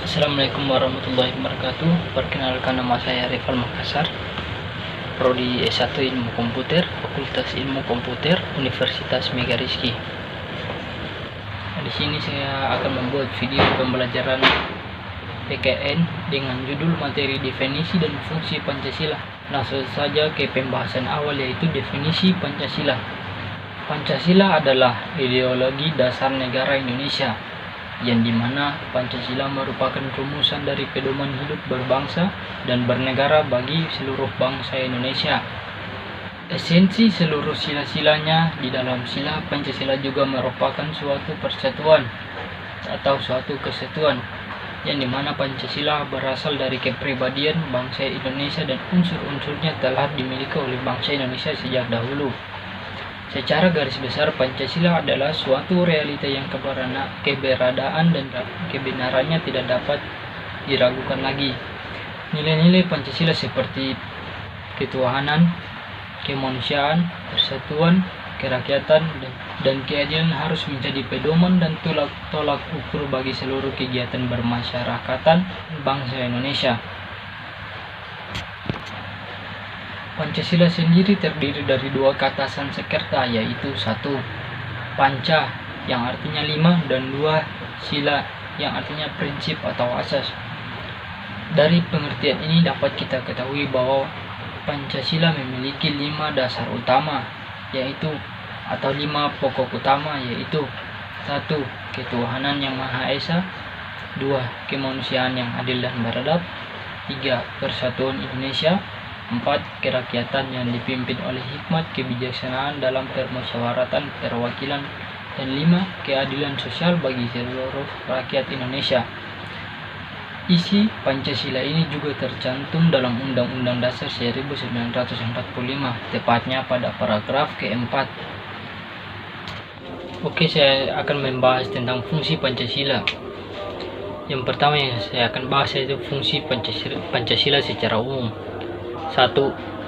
Assalamualaikum warahmatullahi wabarakatuh. Perkenalkan, nama saya Rival Makassar, Prodi S1 Ilmu Komputer, Fakultas Ilmu Komputer, Universitas Megariski. Di sini saya akan membuat video pembelajaran PKN dengan judul materi definisi dan fungsi Pancasila. Langsung saja ke pembahasan awal, yaitu definisi Pancasila. Pancasila adalah ideologi dasar negara Indonesia, yang dimana Pancasila merupakan rumusan dari pedoman hidup berbangsa dan bernegara bagi seluruh bangsa Indonesia. Esensi seluruh sila-silanya di dalam sila Pancasila juga merupakan suatu persatuan atau suatu kesatuan, yang dimana Pancasila berasal dari kepribadian bangsa Indonesia dan unsur-unsurnya telah dimiliki oleh bangsa Indonesia sejak dahulu. Secara garis besar, Pancasila adalah suatu realita yang keberadaan dan kebenarannya tidak dapat diragukan lagi. Nilai-nilai Pancasila seperti ketuhanan, kemanusiaan, persatuan, kerakyatan, dan keadilan harus menjadi pedoman dan tolak ukur bagi seluruh kegiatan bermasyarakatan bangsa Indonesia. Pancasila sendiri terdiri dari dua kata Sanskerta, yaitu satu, panca yang artinya lima, dan dua, sila yang artinya prinsip atau asas. Dari pengertian ini dapat kita ketahui bahwa Pancasila memiliki 5 dasar utama, yaitu atau 5 pokok utama, yaitu 1. Ketuhanan yang Maha Esa, 2. Kemanusiaan yang adil dan beradab, 3. Persatuan Indonesia, 4. Kerakyatan yang dipimpin oleh hikmat kebijaksanaan dalam permusyawaratan perwakilan, dan 5. Keadilan sosial bagi seluruh rakyat Indonesia. Isi Pancasila ini juga tercantum dalam Undang-Undang Dasar 1945, tepatnya pada paragraf keempat. Oke, saya akan membahas tentang fungsi Pancasila. Yang pertama yang saya akan bahas yaitu fungsi Pancasila secara umum. 1.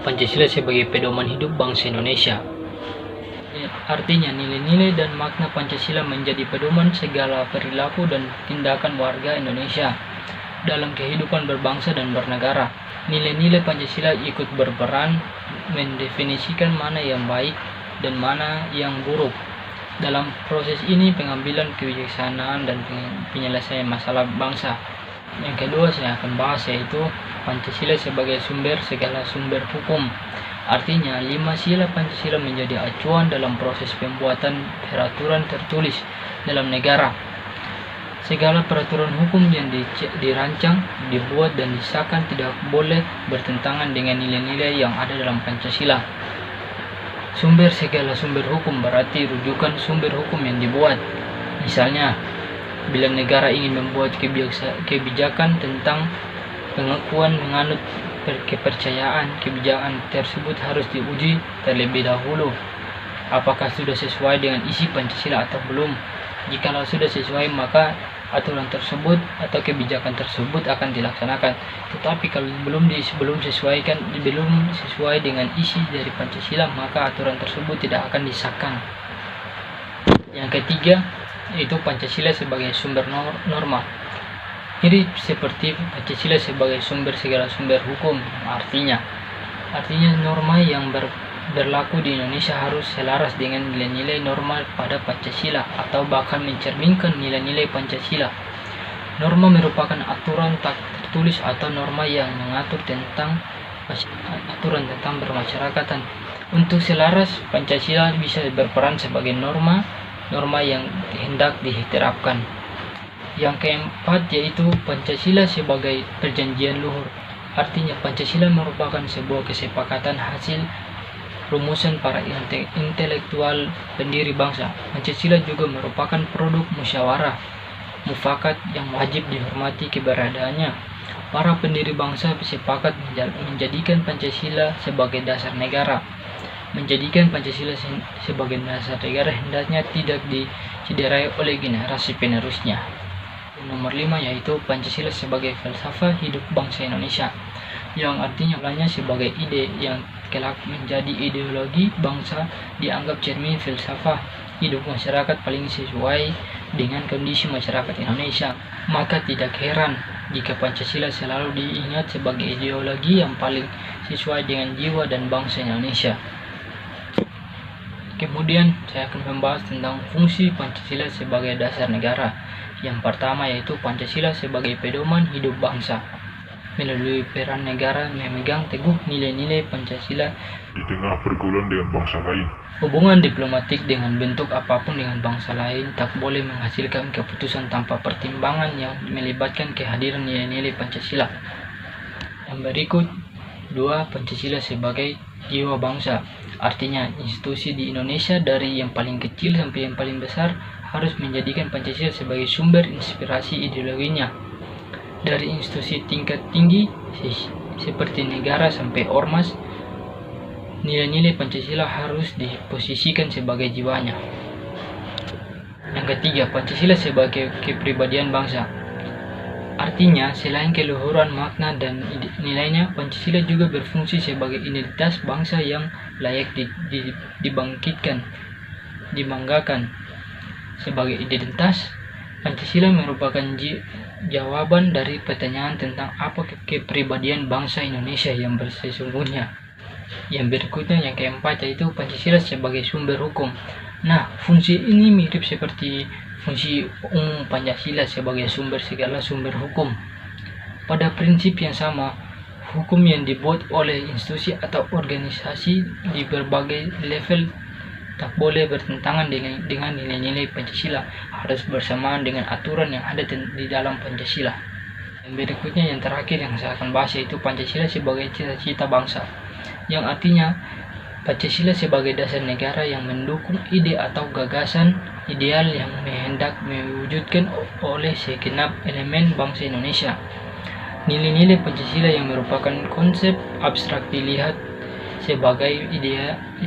Pancasila sebagai pedoman hidup bangsa Indonesia. Artinya, nilai-nilai dan makna Pancasila menjadi pedoman segala perilaku dan tindakan warga Indonesia dalam kehidupan berbangsa dan bernegara. Nilai-nilai Pancasila ikut berperan mendefinisikan mana yang baik dan mana yang buruk. Dalam proses ini, pengambilan kebijaksanaan dan penyelesaian masalah bangsa. Yang kedua saya akan bahas yaitu Pancasila sebagai sumber segala sumber hukum. Artinya, 5 sila Pancasila menjadi acuan dalam proses pembuatan peraturan tertulis dalam negara. Segala peraturan hukum yang dirancang, dibuat, dan disahkan tidak boleh bertentangan dengan nilai-nilai yang ada dalam Pancasila. Sumber segala sumber hukum berarti rujukan sumber hukum yang dibuat. Misalnya, bila negara ingin membuat kebijakan tentang pengakuan menganut kepercayaan, kebijakan tersebut harus diuji terlebih dahulu apakah sudah sesuai dengan isi Pancasila atau belum. Jikalau sudah sesuai, maka aturan tersebut atau kebijakan tersebut akan dilaksanakan. Tetapi kalau belum sesuai dengan isi dari Pancasila, maka aturan tersebut tidak akan disahkan. Yang ketiga yaitu Pancasila sebagai sumber norma. Mirip seperti Pancasila sebagai sumber segala sumber hukum. Artinya norma yang berlaku di Indonesia harus selaras dengan nilai-nilai norma pada Pancasila atau bahkan mencerminkan nilai-nilai Pancasila. Norma merupakan aturan tak tertulis atau norma yang mengatur tentang aturan tentang bermasyarakatan. Untuk selaras, Pancasila bisa berperan sebagai norma yang hendak diterapkan. Yang keempat yaitu Pancasila sebagai perjanjian luhur. Artinya, Pancasila merupakan sebuah kesepakatan hasil rumusan para intelektual pendiri bangsa. Pancasila juga merupakan produk musyawarah mufakat yang wajib dihormati keberadaannya. Para pendiri bangsa sepakat menjadikan Pancasila sebagai dasar negara. Menjadikan Pancasila sebagai dasar negara hendaknya tidak dicederai oleh generasi penerusnya. Nomor 5 yaitu Pancasila sebagai filsafat hidup bangsa Indonesia, yang artinya sebagai ide yang kelak menjadi ideologi bangsa, dianggap cermin filsafat hidup masyarakat paling sesuai dengan kondisi masyarakat Indonesia. Maka tidak heran jika Pancasila selalu diingat sebagai ideologi yang paling sesuai dengan jiwa dan bangsa Indonesia. Kemudian saya akan membahas tentang fungsi Pancasila sebagai dasar negara. Yang pertama yaitu Pancasila sebagai pedoman hidup bangsa. Melalui peran negara memegang teguh nilai-nilai Pancasila di tengah pergaulan dengan bangsa lain. Hubungan diplomatik dengan bentuk apapun dengan bangsa lain tak boleh menghasilkan keputusan tanpa pertimbangan yang melibatkan kehadiran nilai-nilai Pancasila. Yang berikut, 2. Pancasila sebagai jiwa bangsa. Artinya, institusi di Indonesia dari yang paling kecil sampai yang paling besar harus menjadikan Pancasila sebagai sumber inspirasi ideologinya. Dari institusi tingkat tinggi seperti negara sampai ormas, nilai-nilai Pancasila harus diposisikan sebagai jiwanya. Yang ketiga, Pancasila sebagai kepribadian bangsa. Artinya, selain keluhuran makna dan nilainya, Pancasila juga berfungsi sebagai identitas bangsa yang layak dibangkitkan, dibanggakan. Sebagai identitas, Pancasila merupakan jawaban dari pertanyaan tentang apa kepribadian bangsa Indonesia yang sesungguhnya. Yang berikutnya, yang keempat, yaitu Pancasila sebagai sumber hukum. Nah, fungsi ini mirip seperti fungsi Pancasila sebagai segala sumber hukum. Pada prinsip yang sama, hukum yang dibuat oleh institusi atau organisasi di berbagai level tak boleh bertentangan dengan nilai-nilai Pancasila, harus bersamaan dengan aturan yang ada di dalam Pancasila. Yang berikutnya, yang terakhir yang saya akan bahas, yaitu Pancasila sebagai cita-cita bangsa, yang artinya Pancasila sebagai dasar negara yang mendukung ide atau gagasan ideal yang hendak mewujudkan oleh segenap elemen bangsa Indonesia. Nilai-nilai Pancasila yang merupakan konsep abstrak dilihat sebagai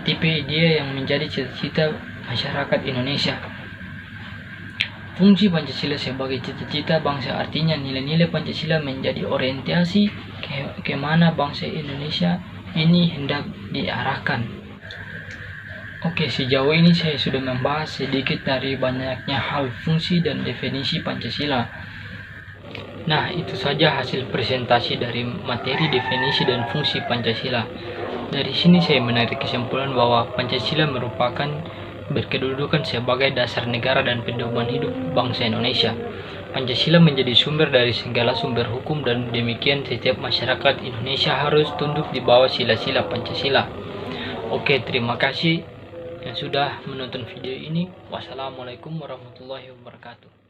tipe ide yang menjadi cita-cita masyarakat Indonesia. Fungsi Pancasila sebagai cita-cita bangsa artinya nilai-nilai Pancasila menjadi orientasi kemana bangsa Indonesia ini hendak diarahkan. Oke, sejauh ini saya sudah membahas sedikit dari banyaknya hal fungsi dan definisi Pancasila. Nah, itu saja hasil presentasi dari materi definisi dan fungsi Pancasila. Dari sini saya menarik kesimpulan bahwa Pancasila merupakan berkedudukan sebagai dasar negara dan pedoman hidup bangsa Indonesia. Pancasila menjadi sumber dari segala sumber hukum dan demikian setiap masyarakat Indonesia harus tunduk di bawah sila-sila Pancasila. Oke, terima kasih yang sudah menonton video ini. Wassalamualaikum warahmatullahi wabarakatuh.